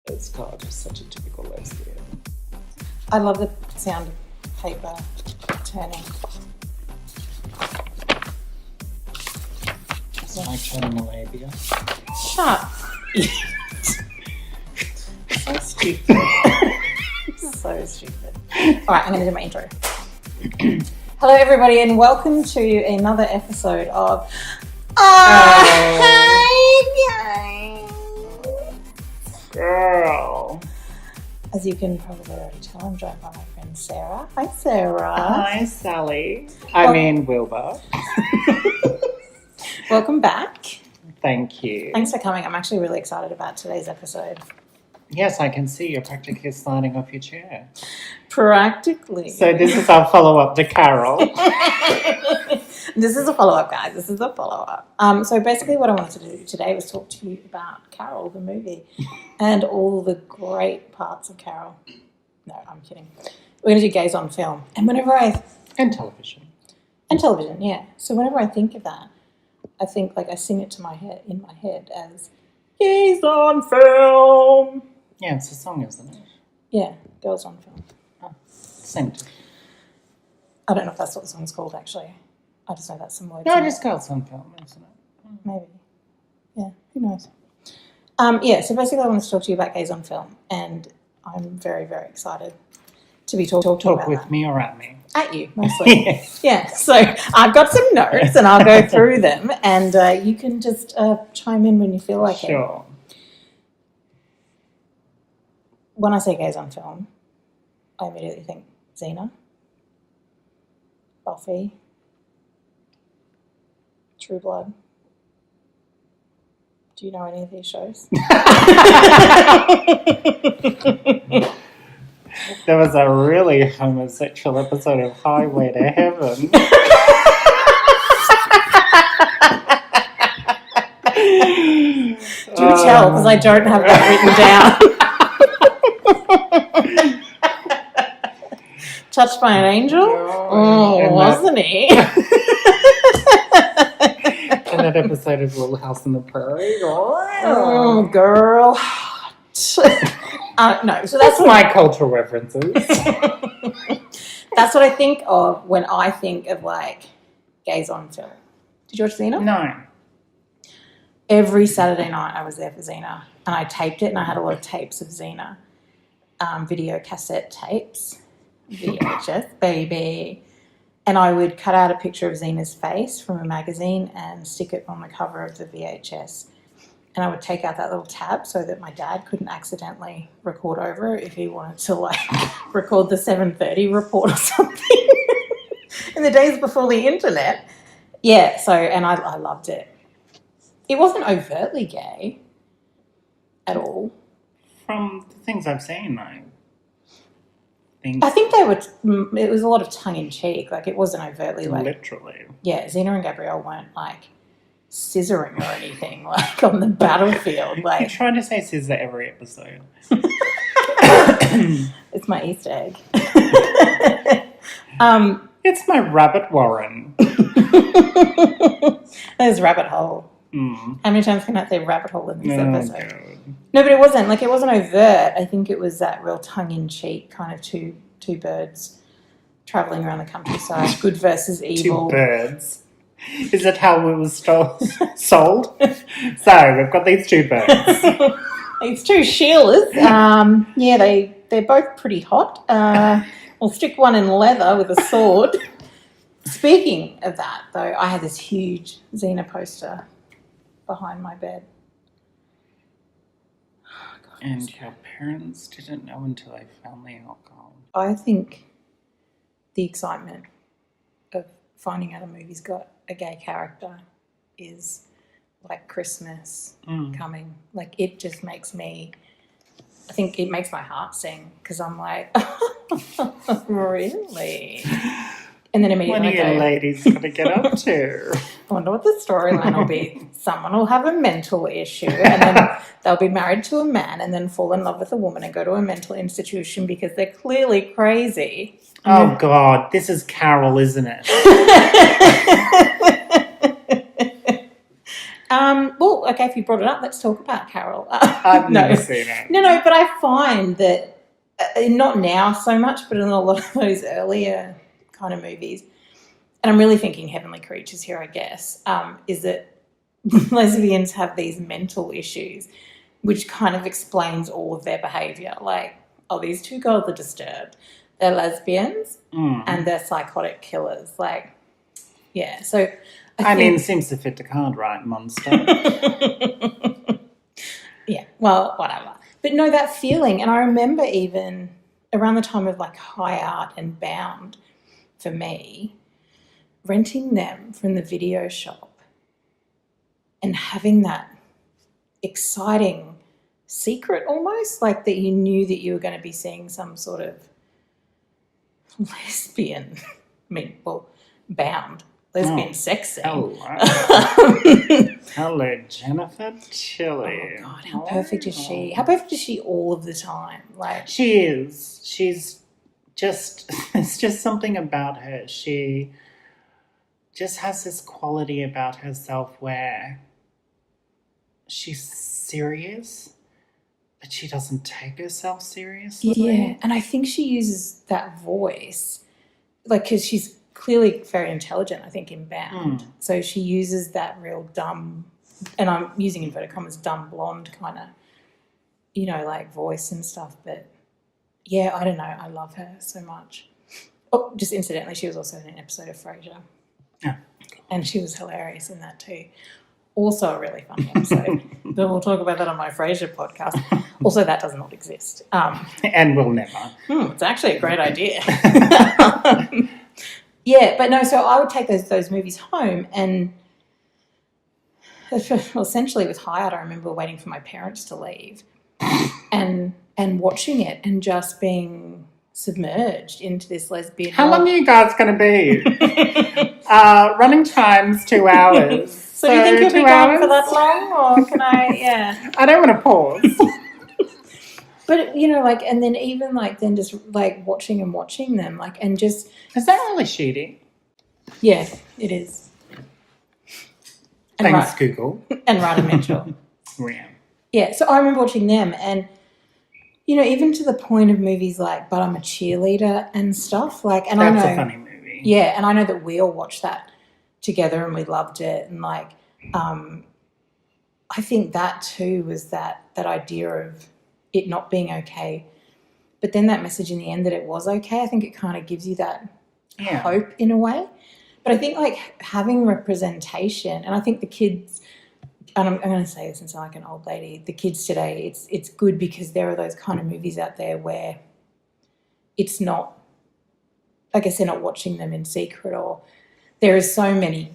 It's God, just such a typical lesbian. I love the sound of paper turning. It's like turning a labia. Shut. So stupid. So stupid. All right, I'm going to do my intro. Hello, everybody, and welcome to another episode of Girl. As you can probably already tell, I'm joined by my friend Sarah. Hi, Sarah. Hi, Sally. I mean, Wilbur. Welcome back. Thank you. Thanks for coming. I'm actually really excited about today's episode. Yes, I can see you're practically sliding off your chair. Practically. So this is our follow-up to Carol. This is a follow-up, guys. This is a follow-up. So basically what I wanted to do today was talk to you about Carol, the movie, and all the great parts of Carol. No, I'm kidding. We're going to do gays on film. And And television. And television, yeah. So whenever I think of that, I think, I sing it in my head as gays on film. Yeah, it's a song, isn't it? Yeah, girls on film. Oh, same. I don't know if that's what the song's called, actually. I just know that's some words. No, just girls on film, isn't it? Maybe. Yeah, who knows? So basically I wanted to talk to you about gays on film, and I'm very, very excited to be talking about Talk with that. me or at me? At you, mostly. Yeah, so I've got some notes and I'll go through them, and you can just chime in when you feel like it. Sure. When I say gays on film, I immediately think Xena, Buffy, True Blood. Do you know any of these shows? There was a really homosexual episode of Highway to Heaven. Do tell, because I don't have that written down. Touched by an angel? Oh, wasn't he? And that episode of Little House on the Prairie. Oh, girl. No, so That's my cultural references. That's what I think of when I think of, gays on film. Did you watch Xena? No. Every Saturday night I was there for Xena, and I taped it, and I had a lot of tapes of Xena, video cassette tapes, VHS, baby. And I would cut out a picture of Xena's face from a magazine and stick it on the cover of the VHS. And I would take out that little tab so that my dad couldn't accidentally record over it if he wanted to, record the 7:30 report or something in the days before the internet. Yeah, and I loved it. It wasn't overtly gay at all. From the things I've seen, though. I think it was a lot of tongue-in-cheek. It wasn't overtly literally. Yeah, Xena and Gabrielle weren't, scissoring or anything, on the battlefield. You're trying to say scissor every episode. It's my Easter egg. It's my rabbit warren. There's rabbit hole. Mm. How many times can I say rabbit hole in this episode? God. No, but it wasn't. It wasn't overt. I think it was that real tongue-in-cheek kind of two birds travelling around the countryside. Good versus evil. Two birds. Is that how it was sold? So, we've got these two birds. It's two Sheilas. They're both pretty hot. We'll stick one in leather with a sword. Speaking of that, though, I had this huge Xena poster behind my bed. Oh, God, and your parents didn't know until they found the alcohol. I think the excitement of finding out a movie's got a gay character is like Christmas coming. It just makes me, I think it makes my heart sing, because I'm like, really? And then immediately what are you ladies going to get up to? I wonder what the storyline will be. Someone will have a mental issue, and then they'll be married to a man and then fall in love with a woman and go to a mental institution because they're clearly crazy. Oh, God, this is Carol, isn't it? Well, okay, if you brought it up, let's talk about Carol. I've never seen it. No, but I find that, not now so much, but in a lot of those earlier kind of movies, and I'm really thinking Heavenly Creatures here, I guess, is that lesbians have these mental issues, which kind of explains all of their behaviour. Like, oh, these two girls are disturbed. They're lesbians and they're psychotic killers. Like, yeah. So I mean, seems to fit the card, right, monster? Yeah, well, whatever. But no, that feeling, and I remember even around the time of like High Art and Bound, for me, renting them from the video shop and having that exciting secret almost, like that you knew that you were going to be seeing some sort of lesbian, Bound, lesbian sex scene. Hello, Jennifer Tilly. Oh God, how perfect is she? How perfect is she all of the time? Like, she is. She's just, it's just something about her. She just has this quality about herself where she's serious, but she doesn't take herself seriously. Yeah, and I think she uses that voice, like, because she's clearly very intelligent, I think, in Bound. So she uses that real dumb, and I'm using inverted commas, dumb blonde kind of, like voice and stuff. But yeah, I don't know. I love her so much. Oh, just incidentally, she was also in an episode of Frasier. Yeah. And she was hilarious in that too. Also a really funny episode. But we'll talk about that on my Frasier podcast. Also, that does not exist. And will never. It's actually a great idea. Yeah, but no, so I would take those movies home, and essentially with High Art, I remember waiting for my parents to leave and watching it and just being submerged into this lesbian. How long are you guys going to be? Running time's 2 hours. So do you think you'll be gone for that long, or can I? Yeah. I don't want to pause. But and then even then just watching them, and just. Is that really shooting? Yeah, it is. And Thanks, Google. And Ryder Mitchell. Yeah. Yeah, so I remember watching them, and even to the point of movies like But I'm a Cheerleader and stuff. That's a funny movie. Yeah, and I know that we all watched that together and we loved it, and I think that too was that idea of it not being okay, but then that message in the end that it was okay. I think it kind of gives you that hope in a way. But I think having representation, and I think the kids, and I'm going to say this and sound like an old lady, the kids today, it's good because there are those kind of movies out there where it's not, I guess they're not watching them in secret, or there is so many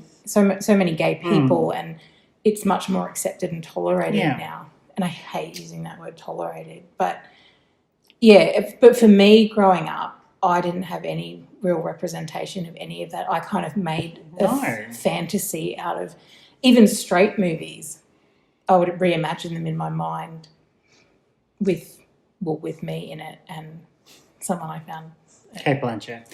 gay people, and it's much more accepted and tolerated now. And I hate using that word tolerated, but but for me growing up, I didn't have any real representation of any of that. I kind of made a fantasy out of even straight movies. I would reimagine them in my mind with me in it and someone I found. Kate Blanchett.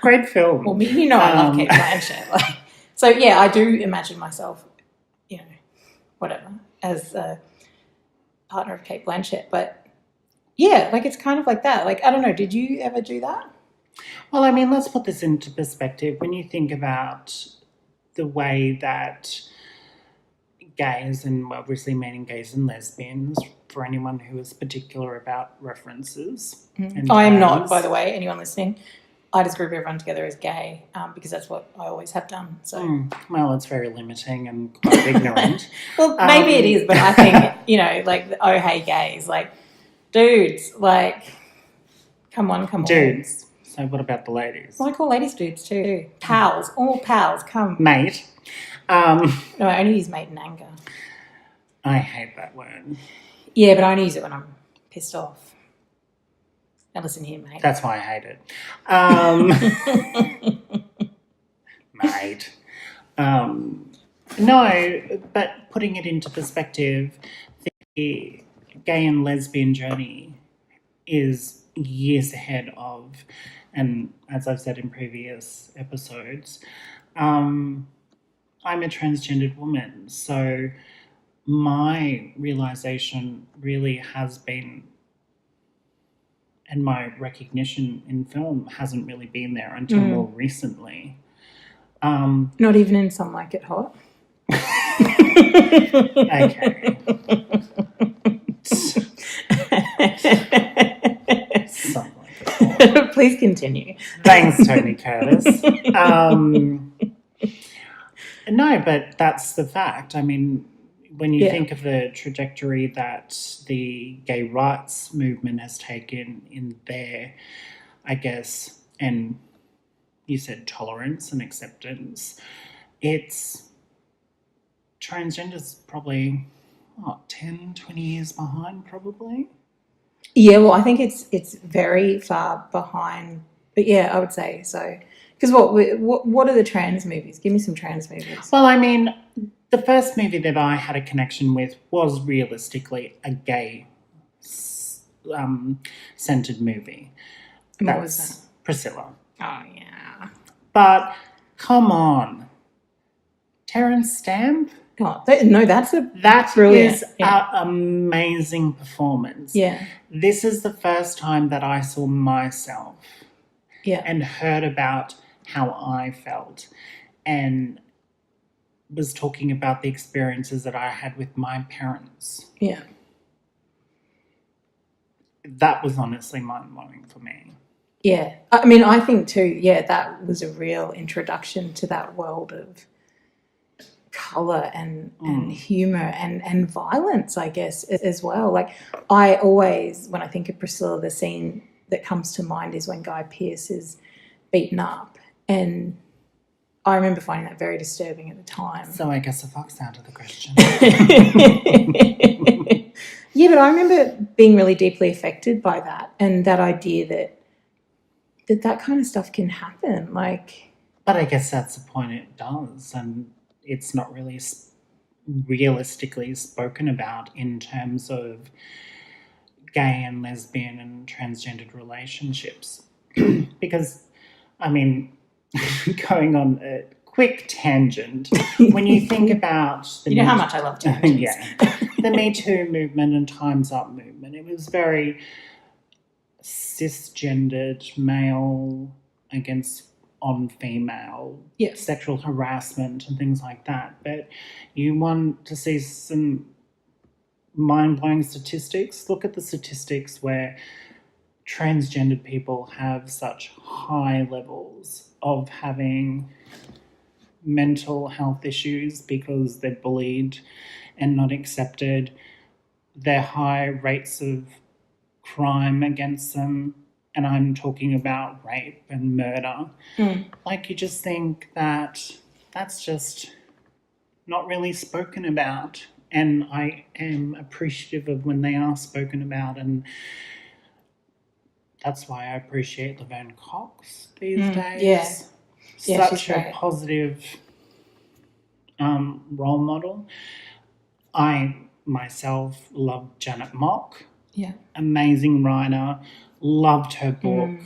Great film. Well, I love Kate Blanchett. So, yeah, I do imagine myself, whatever, as a partner of Kate Blanchett. But, yeah, it's kind of like that. I don't know, did you ever do that? Well, I mean, let's put this into perspective. When you think about the way that gays, and obviously meaning gays and lesbians, for anyone who is particular about references. I am not, by the way, anyone listening. I just group everyone together as gay because that's what I always have done. So, well, it's very limiting and quite ignorant. Well, maybe it is, but I think, oh, hey, gays, dudes, come on. Dudes. So what about the ladies? Well, I call ladies dudes too. Pals, all pals, come. Mate. No, I only use mate in anger. I hate that word. Yeah, but I only use it when I'm pissed off. Now listen here, mate. That's why I hate it. Mate. No, but putting it into perspective, the gay and lesbian journey is years ahead of, and as I've said in previous episodes, I'm a transgendered woman, so my realization really has been, and my recognition in film hasn't really been there until more recently. Not even in Some Like It Hot. Okay. Some Like It Hot. Please continue. Thanks, Tony Curtis. No, but that's the fact. I mean, when you think of the trajectory that the gay rights movement has taken in their, I guess, and you said tolerance and acceptance, it's transgender's probably, 10, 20 years behind probably? Yeah, well, I think it's very far behind. But yeah, I would say so. Because what are the trans movies? Give me some trans movies. Well, I mean, the first movie that I had a connection with was realistically a gay centered movie. What was that? Priscilla. Oh, yeah. But come on. Terence Stamp? Oh, that's brilliant. Is an amazing performance. Yeah. This is the first time that I saw myself and heard about how I felt and was talking about the experiences that I had with my parents. Yeah. That was honestly mind-blowing for me. Yeah. I mean, I think too, that was a real introduction to that world of colour and humour and violence, I guess, as well. Like, I always, when I think of Priscilla, the scene that comes to mind is when Guy Pearce is beaten up, and I remember finding that very disturbing at the time. So I guess the fox out of the question. Yeah, but I remember being really deeply affected by that, and that idea that kind of stuff can happen. Like, but I guess that's the point, it does, and it's not really realistically spoken about in terms of gay and lesbian and transgendered relationships. Because, I mean, going on a quick tangent, when you think about you know how much I love tangents. The Me Too movement and Time's Up movement, it was very cisgendered, male against on female, sexual harassment and things like that. But you want to see some mind-blowing statistics? Look at the statistics where transgendered people have such high levels of having mental health issues because they're bullied and not accepted. Their high rates of crime against them, and I'm talking about rape and murder. Like, you just think that that's just not really spoken about, and I am appreciative of when they are spoken about, and that's why I appreciate Laverne Cox these days. Such a positive role model. I myself love Janet Mock. Yeah. Amazing writer. Loved her book.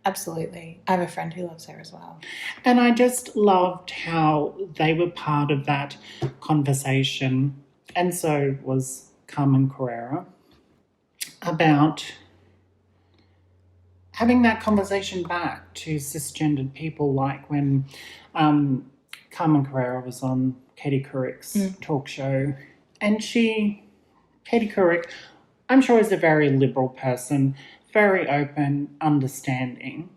Absolutely. I have a friend who loves her as well. And I just loved how they were part of that conversation, and so was Carmen Carrera, about having that conversation back to cisgendered people, like when Carmen Carrera was on Katie Couric's talk show, and Katie Couric, I'm sure, is a very liberal person, very open, understanding,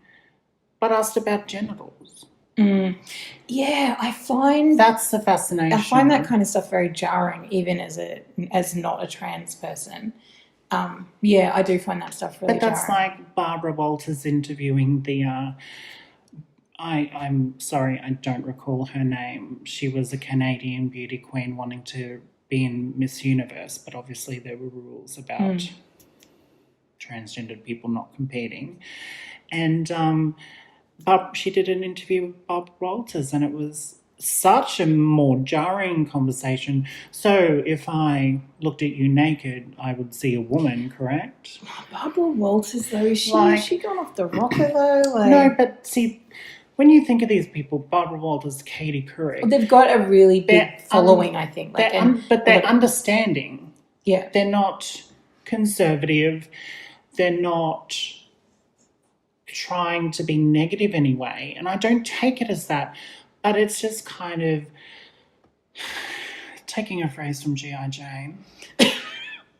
but asked about genitals. Yeah, I find that's the fascination. I find that kind of stuff very jarring, even as not a trans person. I do find that stuff really jarring. But that's like Barbara Walters interviewing the I'm sorry, I don't recall her name. She was a Canadian beauty queen wanting to be in Miss Universe, but obviously there were rules about transgendered people not competing. And she did an interview with Bob Walters, and it was such a more jarring conversation. So if I looked at you naked, I would see a woman, correct? Barbara Walters, though, is she gone off the rocker, though? No, but see, when you think of these people, Barbara Walters, Katie Couric, Well, they've got a really big They're following, I think. Like, but they're understanding. Yeah. They're not conservative. They're not trying to be negative anyway. And I don't take it as that. But it's just kind of taking a phrase from G.I. Jane.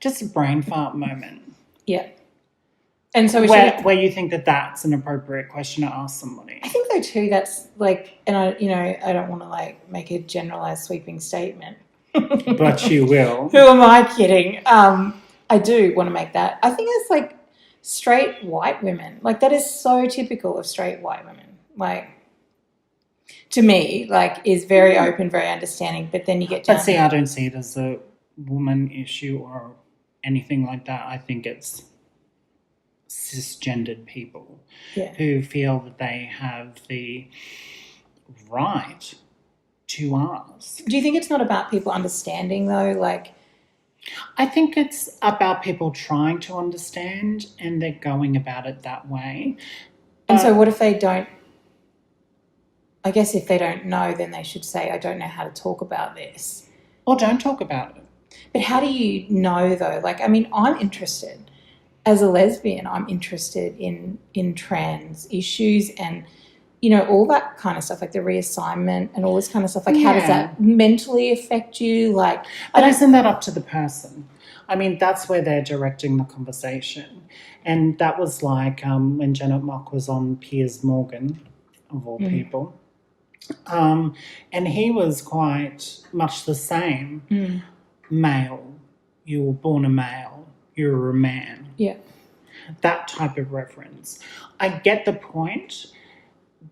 Just a brain fart moment. Yeah. And so where you think that that's an appropriate question to ask somebody. I think though too that's like, and I don't want to like make a generalized sweeping statement. But you will. Who am I kidding? I do want to make that. I think it's like straight white women. Like that is so typical of straight white women. Like to me, like is very open, very understanding. But then you get down. But see, I don't see it as a woman issue or anything like that. I think it's cisgendered people who feel that they have the right to ask. Do you think it's not about people understanding though? Like, I think it's about people trying to understand and they're going about it that way. And so what if they don't, I guess if they don't know, then they should say, I don't know how to talk about this. Or don't talk about it. But how do you know though? Like, I mean, I'm interested. As a lesbian, I'm interested in trans issues and, you know, all that kind of stuff, like the reassignment and all this kind of stuff. Like, how does that mentally affect you? Like, but isn't that up to the person? I mean, that's where they're directing the conversation. And that was like when Janet Mock was on Piers Morgan, of all people. And he was quite much the same. Male, you were born a male, you're a man. Yeah. That type of reference. I get the point,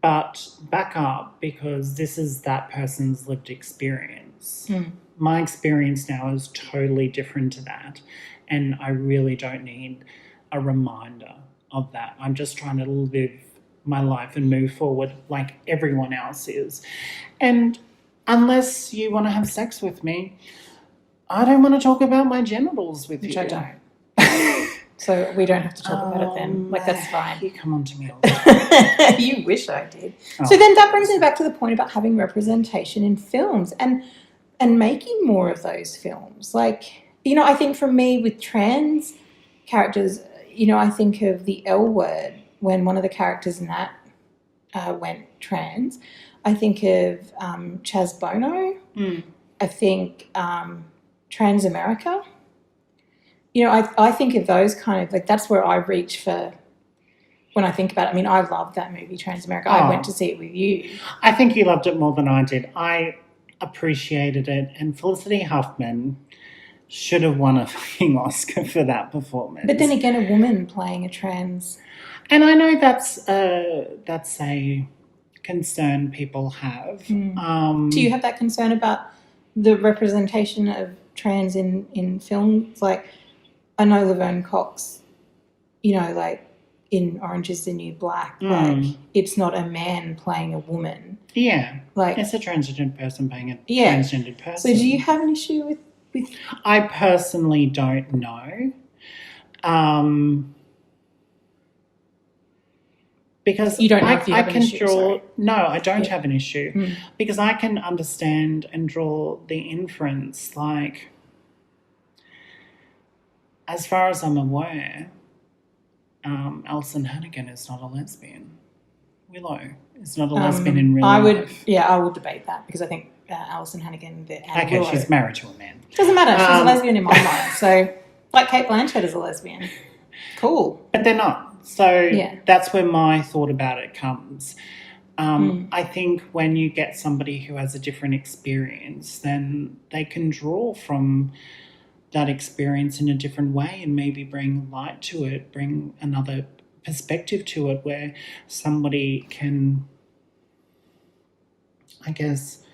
but back up because this is that person's lived experience. My experience now is totally different to that, and I really don't need a reminder of that. I'm just trying to live my life and move forward like everyone else is. And unless you want to have sex with me, I don't want to talk about my genitals with you. Which I don't. So we don't have to talk about it then. Like, that's fine. You come on to me all the time. You wish I did. Oh. So then that brings me back to the point about having representation in films and making more of those films. Like, you know, I think for me with trans characters, you know, I think of The L Word when one of the characters in that went trans. I think of Chaz Bono. I think Trans America. You know, I think of those kind of, like, that's where I reach for when I think about it. I mean, I loved that movie, Trans America. I went to see it with you. I think you loved it more than I did. I appreciated it. And Felicity Huffman should have won a fucking Oscar for that performance. But then again, a woman playing a trans. And I know that's a concern people have. Do you have that concern about the representation of trans in films? Like, I know Laverne Cox, you know, like in Orange is the New Black, like it's not a man playing a woman. Yeah. Like, it's a transgender person playing a transgendered person. So do you have an issue with I personally don't know. Because you don't know if you have an issue. No, I don't have an issue. Because I can understand and draw the inference, like, as far as I'm aware, Alison Hannigan is not a lesbian. Willow is not a lesbian in real life. I would debate that because I think Alison Hannigan and Willow, she's married to a man. Doesn't matter. She's a lesbian in my mind. So, like Kate Blanchett is a lesbian. Cool. But they're not. So that's where my thought about it comes. I think when you get somebody who has a different experience, then they can draw from that experience in a different way and maybe bring light to it, bring another perspective to it where somebody can, I guess,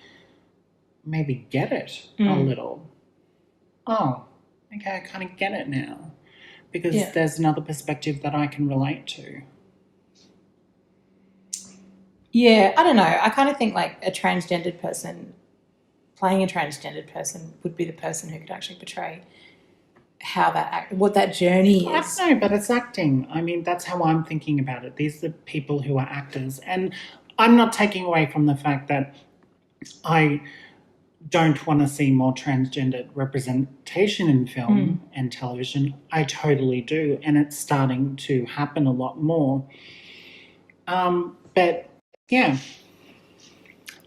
maybe get it a little. Oh, okay, I kind of get it now because there's another perspective that I can relate to. Yeah, I don't know. I kind of think like a transgendered person, playing a transgendered person would be the person who could actually portray how what that journey is. I know, but it's acting. I mean, that's how I'm thinking about it. These are people who are actors. And I'm not taking away from the fact that I don't want to see more transgendered representation in film and television. I totally do, and it's starting to happen a lot more. But yeah,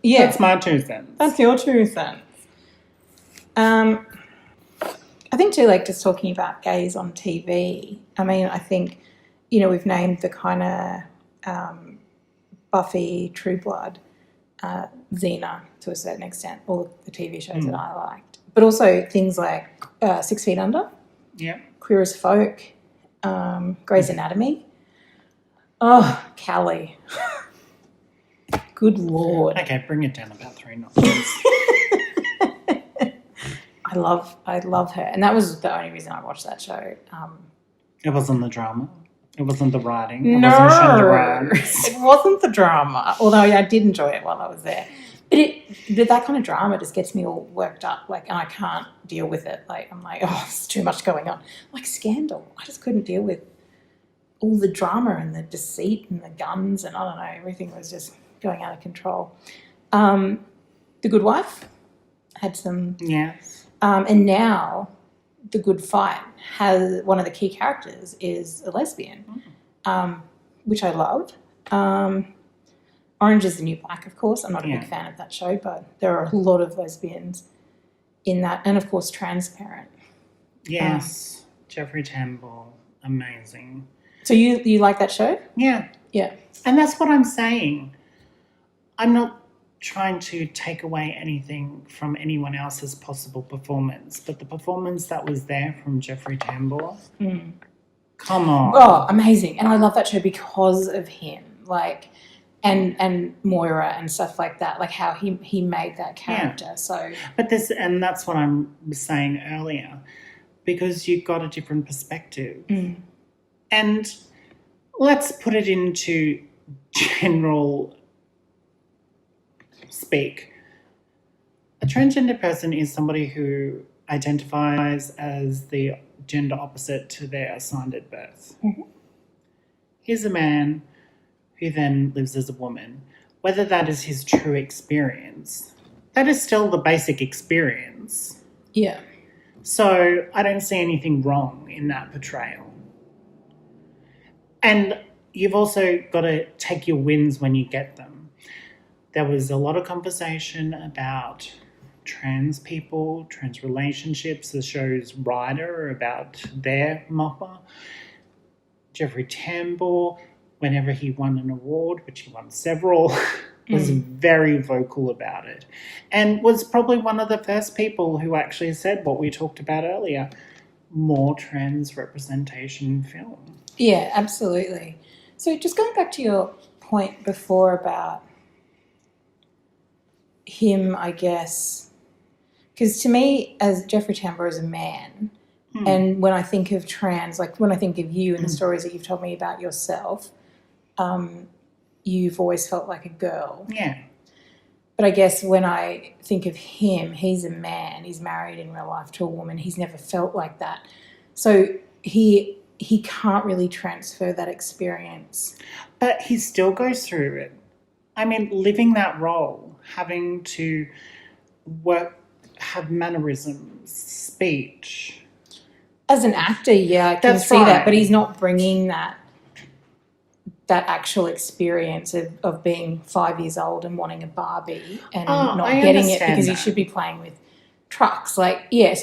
that's my 2 cents. That's your 2 cents. I think too, like just talking about gays on TV. I mean, I think, we've named the kind of Buffy, True Blood, Xena to a certain extent, all the TV shows that I liked. But also things like 6 Feet Under, Queer as Folk, Grey's Anatomy. Oh, Callie. Good Lord. Okay, bring it down about 3 notches. I love her. And that was the only reason I watched that show. It wasn't the drama. It wasn't the writing. It wasn't Shonda Rhimes. It wasn't the drama. Although I did enjoy it while I was there. But that kind of drama just gets me all worked up, and I can't deal with it. I'm like, oh, there's too much going on. Like Scandal. I just couldn't deal with all the drama and the deceit and the guns and I don't know, everything was just going out of control. The Good Wife had some... Yes. And now The Good Fight has... One of the key characters is a lesbian, which I love. Orange is the New Black, of course. I'm not a big fan of that show, but there are a lot of lesbians in that. And, of course, Transparent. Yes. Jeffrey Tambor. Amazing. So you like that show? Yeah. Yeah. And that's what I'm saying. I'm not trying to take away anything from anyone else's possible performance, but the performance that was there from Jeffrey Tambor, come on. Oh, amazing. And I love that show because of him, and Moira and stuff like that, like how he made that character. Yeah. So, but that's what I was saying earlier, because you've got a different perspective. And let's put it into general speak. A transgender person is somebody who identifies as the gender opposite to their assigned at birth. Here's a man who then lives as a woman. Whether that is his true experience, that is still the basic experience. Yeah. So I don't see anything wrong in that portrayal. And you've also got to take your wins when you get them. There was a lot of conversation about trans people, trans relationships. The show's writer about their mopper. Jeffrey Tambor, whenever he won an award, which he won several, was very vocal about it. And was probably one of the first people who actually said what we talked about earlier, more trans representation in film. Yeah, absolutely. So just going back to your point before about him, I guess, because to me, as Jeffrey Tambor is a man, and when I think of trans, like when I think of you and the stories that you've told me about yourself, you've always felt like a girl. Yeah. But I guess when I think of him, he's a man. He's married in real life to a woman. He's never felt like that. So he can't really transfer that experience. But he still goes through it. I mean, living that role, having to have mannerisms, speech. As an actor, yeah, I can see that. But he's not bringing that actual experience of being 5 years old and wanting a Barbie and not getting it because he should be playing with trucks. So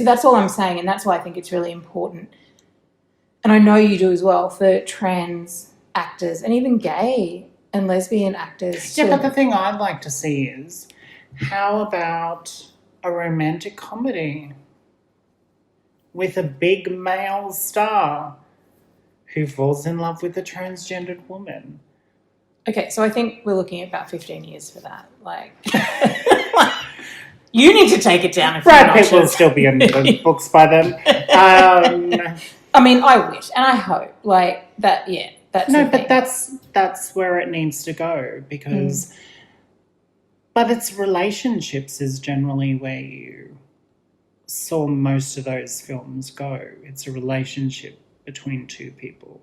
that's all I'm saying, and that's why I think it's really important. And I know you do as well for trans actors and even gay and lesbian actors. Yeah, but the thing I'd like to see is, how about a romantic comedy with a big male star who falls in love with a transgendered woman? Okay, so I think we're looking at about 15 years for that. You need to take it down. Brad Pitt will still be in the books by then. I mean, I wish and I hope that. Yeah, that's no, but that's where it needs to go because. But it's relationships is generally where you saw most of those films go. It's a relationship between two people.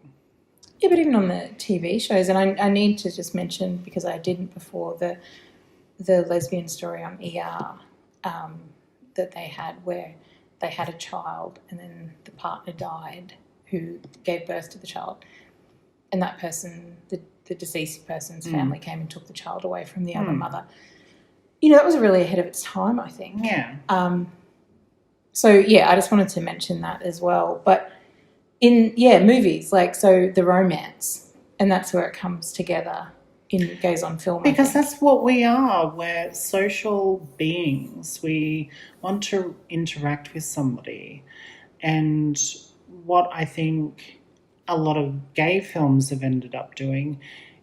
Yeah, but even on the TV shows, and I need to just mention, because I didn't before, the lesbian story on ER that they had, where they had a child and then the partner died who gave birth to the child, and that person, the deceased person's family came and took the child away from the other mother. You know, that was really ahead of its time, I think. Yeah. So, yeah, I just wanted to mention that as well. But in, movies, like, so the romance, and that's where it comes together in Gays on Film. Because that's what we are. We're social beings. We want to interact with somebody. And what I think a lot of gay films have ended up doing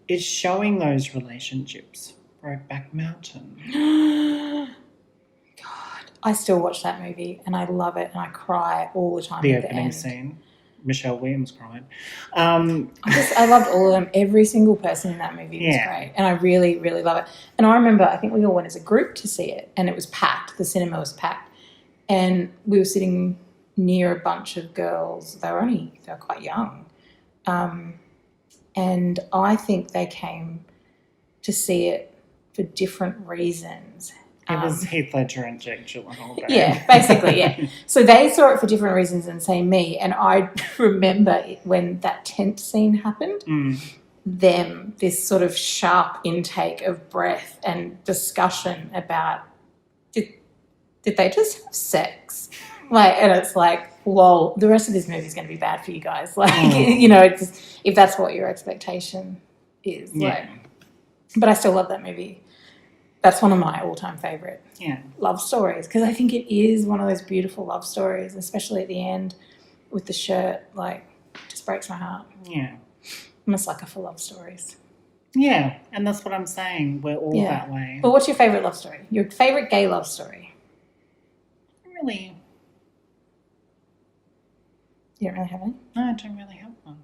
is showing those relationships. Brokeback Mountain. God, I still watch that movie and I love it and I cry all the time. The at opening the end. scene. Michelle Williams cried. I loved all of them. Every single person in that movie was great. And I really, really love it. And I remember, I think we all went as a group to see it and it was packed. The cinema was packed. And we were sitting near a bunch of girls. They were quite young. And I think they came to see it for different reasons. It was Heath Ledger and Jake Gyllenhaal. Yeah, basically, yeah. So they saw it for different reasons than, say, me. And I remember when that tent scene happened, this sort of sharp intake of breath and discussion about, did they just have sex? Like, and it's like, lol, the rest of this movie is going to be bad for you guys. Like, you know, it's, if that's what your expectation is. Yeah. Like, but I still love that movie. That's one of my all-time favourite love stories, because I think it is one of those beautiful love stories, especially at the end with the shirt. Like, just breaks my heart. Yeah. I'm a sucker for love stories. Yeah, and that's what I'm saying. We're all that way. But what's your favourite love story? Your favourite gay love story? Really? You don't really have any? No, I don't really have one.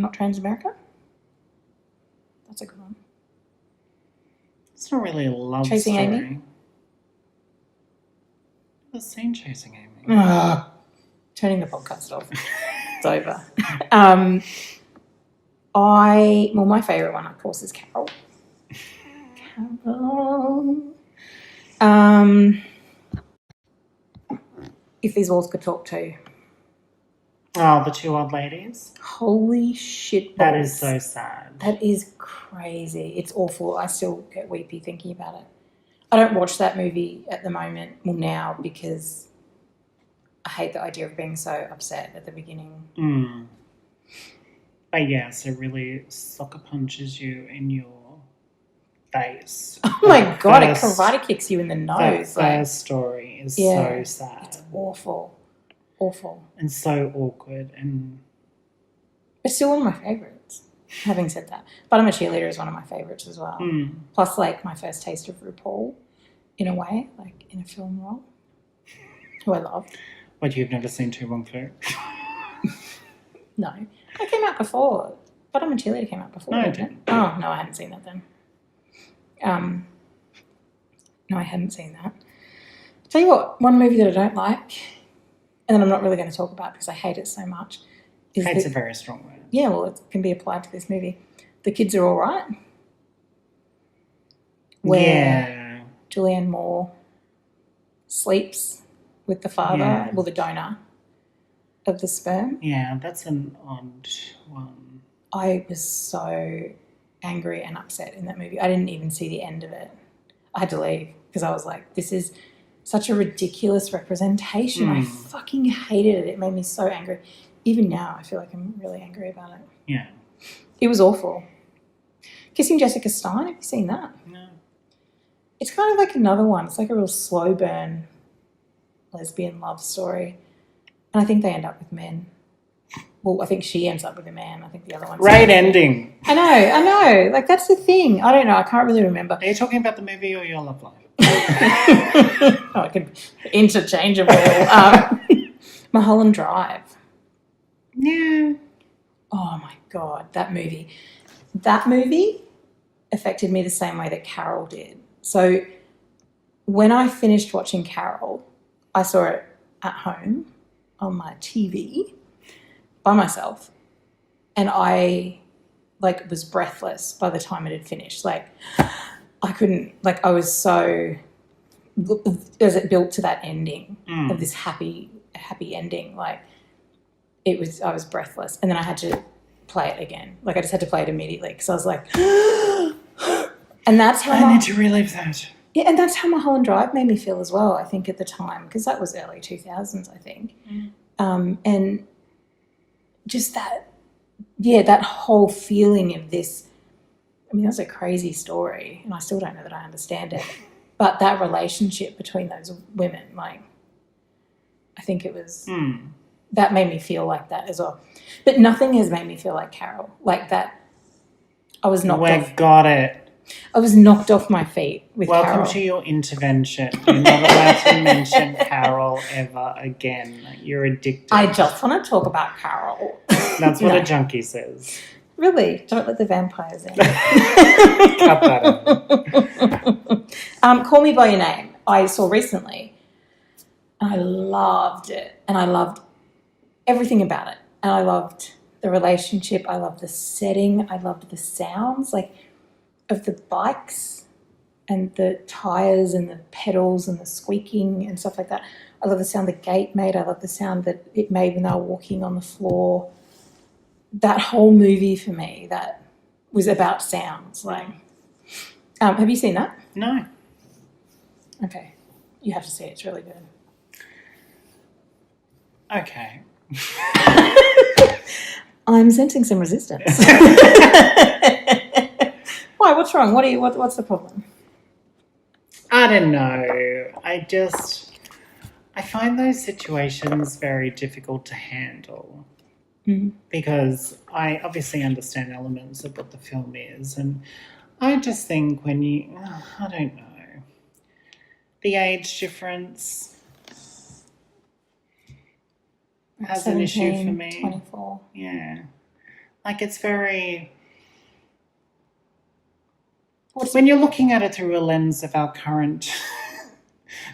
Not Trans-America? That's a good one. It's not really a love Chasing story. Amy? I've never seen Chasing Amy. Turning the podcast off. It's over. My favourite one, of course, is Carol. If These Walls Could Talk Too. Oh, the two old ladies? Holy shit. That is so sad. That is crazy. It's awful. I still get weepy thinking about it. I don't watch that movie at the moment, well, now, because I hate the idea of being so upset at the beginning. But yes, it really sucker punches you in your face. Oh my God, it karate kicks you in the nose. That first story is so sad. It's awful. Awful. And so awkward. And it's still one of my favourites, having said that. But I'm a Cheerleader is one of my favourites as well. Plus, like, my first taste of RuPaul, in a way, like in a film role, who I love. What, you've never seen Too Long Flu? No. It came out before. But I'm a Cheerleader came out before. No, it didn't. Oh, no, I hadn't seen that then. No, I hadn't seen that. Tell you what, one movie that I don't like, and then I'm not really going to talk about because I hate it so much. Hate's a very strong word. Yeah, well, it can be applied to this movie. The Kids Are All Right. Where Julianne Moore sleeps with the father, well, the donor of the sperm. Yeah, that's an odd one. I was so angry and upset in that movie. I didn't even see the end of it. I had to leave because I was like, this is such a ridiculous representation. I fucking hated it. It made me so angry. Even now, I feel like I'm really angry about it. Yeah. It was awful. Kissing Jessica Stein, have you seen that? No. It's kind of like another one. It's like a real slow burn lesbian love story. And I think they end up with men. Well, I think she ends up with a man. I think the other one's... Great ending. I know. Like, that's the thing. I don't know. I can't really remember. Are you talking about the movie or your love life? Oh, it could be interchangeable. Mulholland Drive. Yeah. Oh, my God, that movie. That movie affected me the same way that Carol did. So when I finished watching Carol, I saw it at home on my TV by myself. and I was breathless by the time it had finished. Like I couldn't, I was so, as it built to that ending of this happy ending, I was breathless. And then I had to play it again. I just had to play it immediately because I was like, and that's how I need to relive that. Yeah, and that's how Mulholland Drive made me feel as well, I think, at the time, because that was early 2000s, I think. And just that whole feeling of this, I mean, that's a crazy story, and I still don't know that I understand it, but that relationship between those women, I think it was, that made me feel like that as well. But nothing has made me feel like Carol, like that. I was knocked off. Got it. I was knocked off my feet with Carol. Welcome to your intervention. You're not allowed to mention Carol ever again. You're addicted. I just want to talk about Carol. That's what a junkie says. Really? Don't let the vampires in. Cut that out. Call Me By Your Name. I saw recently. And I loved it. And I loved everything about it. And I loved the relationship. I loved the setting. I loved the sounds, of the bikes and the tires and the pedals and the squeaking and stuff like that. I love the sound the gate made. I love the sound that it made when they were walking on the floor. That whole movie for me, that was about sounds. Have you seen that? No. Okay. You have to see it. It's really good. Okay. I'm sensing some resistance. Why? What's wrong? What's the problem? I don't know. I find those situations very difficult to handle because I obviously understand elements of what the film is, and I just think I don't know, the age difference has an issue for me. 24. Yeah. It's very... When you're looking at it through a lens of our current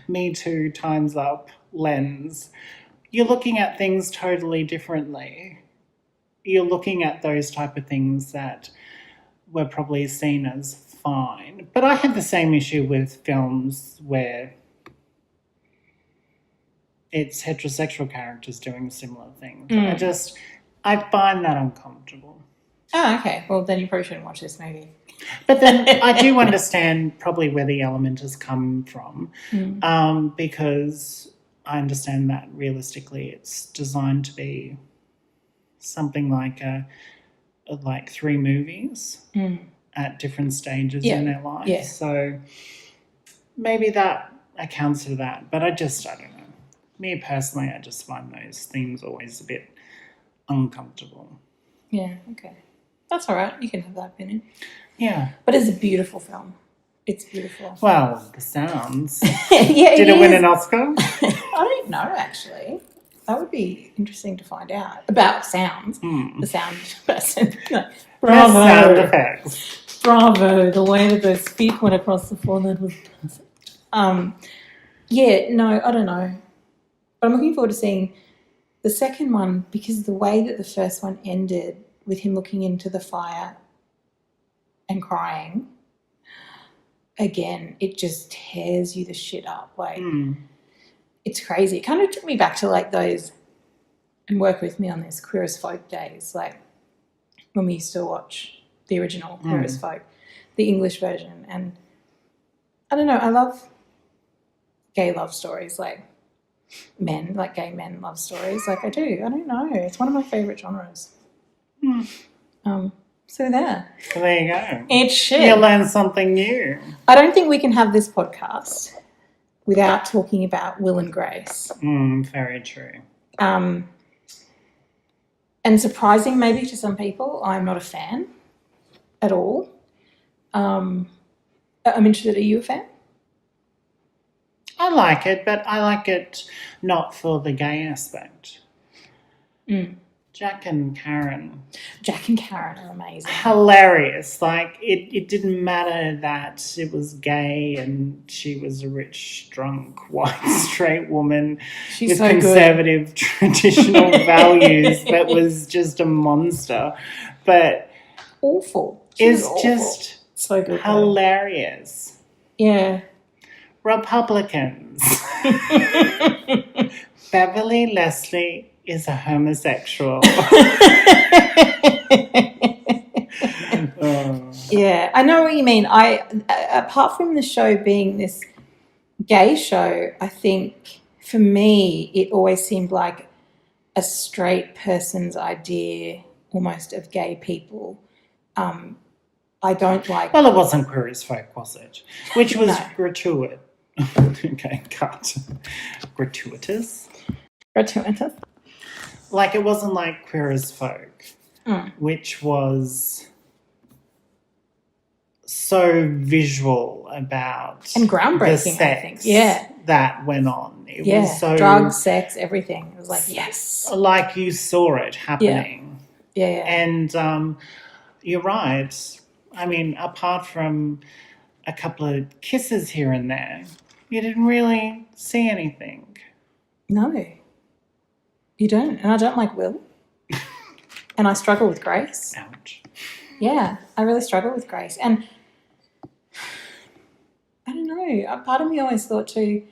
Me Too Time's Up lens, you're looking at things totally differently. You're looking at those type of things that were probably seen as fine. But I have the same issue with films where it's heterosexual characters doing similar things. I find that uncomfortable. Oh, okay. Well, then you probably shouldn't watch this movie. But then I do understand probably where the element has come from because I understand that realistically it's designed to be something like like 3 movies at different stages in their lives. Yeah. So maybe that accounts for that. But I don't know. Me personally, I just find those things always a bit uncomfortable. Yeah, okay. That's all right. You can have that opinion. Yeah. But it's a beautiful film. It's beautiful. Well, the sounds. Yeah, Did it win an Oscar? I don't know, actually. That would be interesting to find out. About sounds. The sound person. Bravo. Sound effects. Bravo. The way that those feet went across the forehead was perfect. Yeah, no, I don't know. But I'm looking forward to seeing the second one because the way that the first one ended with him looking into the fire and crying, again, it just tears you the shit up. It's crazy. It kind of took me back to those, and work with me on this, Queer as Folk days, when we used to watch the original Queer as Folk, the English version. And I don't know, I love gay love stories, gay men love stories. I do. I don't know. It's one of my favourite genres. So there. So there you go. It's shit. You learn something new. I don't think we can have this podcast without talking about Will and Grace. Very true. And surprising maybe to some people, I'm not a fan at all. I'm interested. Are you a fan? I like it, but I like it not for the gay aspect. Jack and Karen. Jack and Karen are amazing. Hilarious. Like, it didn't matter that it was gay and she was a rich, drunk, white, straight woman She's with so conservative traditional values that was just a monster. But awful. it's just so good. hilarious. Yeah. Republicans. Beverly Leslie is a homosexual. Yeah, I know what you mean. Apart from the show being this gay show, I think for me it always seemed like a straight person's idea almost of gay people. I don't like... Well, it wasn't Queer as Folk, was it? Which was No. gratuitous. Okay, cut. Gratuitous? Gratuitous? Like, it wasn't like Queer as Folk, Mm. which was so visual about And the groundbreaking, sex I think. Yeah. that went on. It Yeah. was so... Drugs, sex, everything. It was like, yes. Like you saw it happening. Yeah. And you're right. I mean, apart from a couple of kisses here and there, you didn't really see anything. No. You don't. And I don't like Will. And I struggle with Grace. Ouch. Yeah, I really struggle with Grace. And I don't know, a part of me always thought too,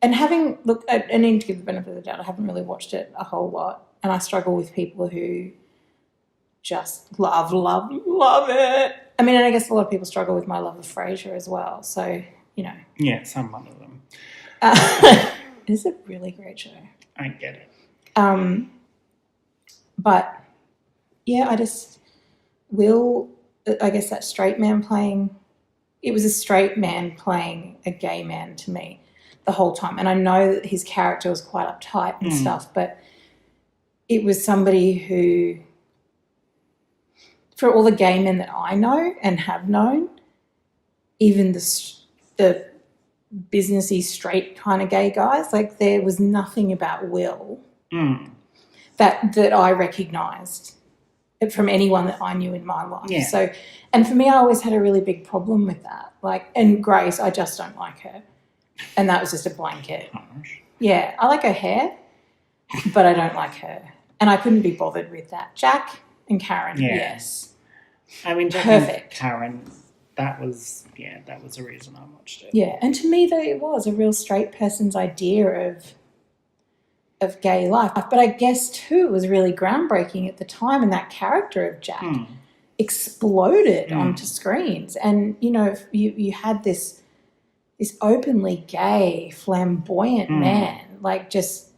and I need to give the benefit of the doubt, I haven't really watched it a whole lot, and I struggle with people who just love it. I mean, and I guess a lot of people struggle with my love of Frasier as well, so, you know. Yeah, some one of them. It is a really great show. I get it. But, yeah, Will, I guess that straight man playing, it was a straight man playing a gay man to me the whole time. And I know that his character was quite uptight and stuff, but it was somebody who, for all the gay men that I know and have known, even the businessy straight kind of gay guys, like there was nothing about Will that I recognised from anyone that I knew in my life. Yeah. So, and for me, I always had a really big problem with that. Like, and Grace, I just don't like her. And that was just a blanket. Yeah, I like her hair, but I don't like her. And I couldn't be bothered with that. Jack and Karen, yes. I mean, Jack Perfect. and Karen, that was the reason I watched it. Yeah, and to me, though, it was a real straight person's idea of gay life. But I guess, too, it was really groundbreaking at the time, and that character of Jack exploded onto screens. And, you know, you had this openly gay, flamboyant man, like just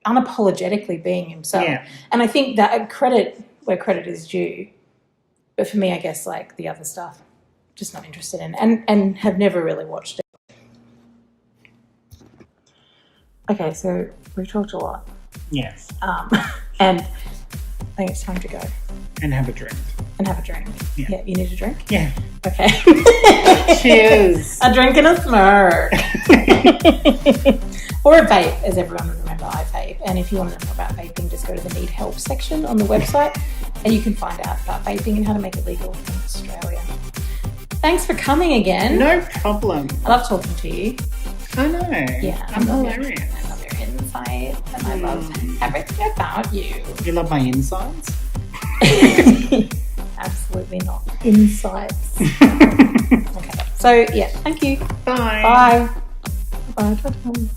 unapologetically being himself. Yeah. And I think that credit where credit is due. But for me, I guess, like, the other stuff, just not interested in and have never really watched it. Okay, so we've talked a lot. Yes. And I think it's time to go. And have a drink. And have a drink. Yeah, you need a drink? Yeah. Okay. Cheers. A drink and a smirk. Or a vape, as everyone would remember, I vape. And if you want to know more about vaping, just go to the Need Help section on the website and you can find out about vaping and how to make it legal in Australia. Thanks for coming again. No problem. I love talking to you. I know. Yeah. I'm hilarious. I love your insight and I love everything about you. You love my insides? Absolutely not. Insights. Okay. So, yeah, thank you. Bye. Bye. Bye.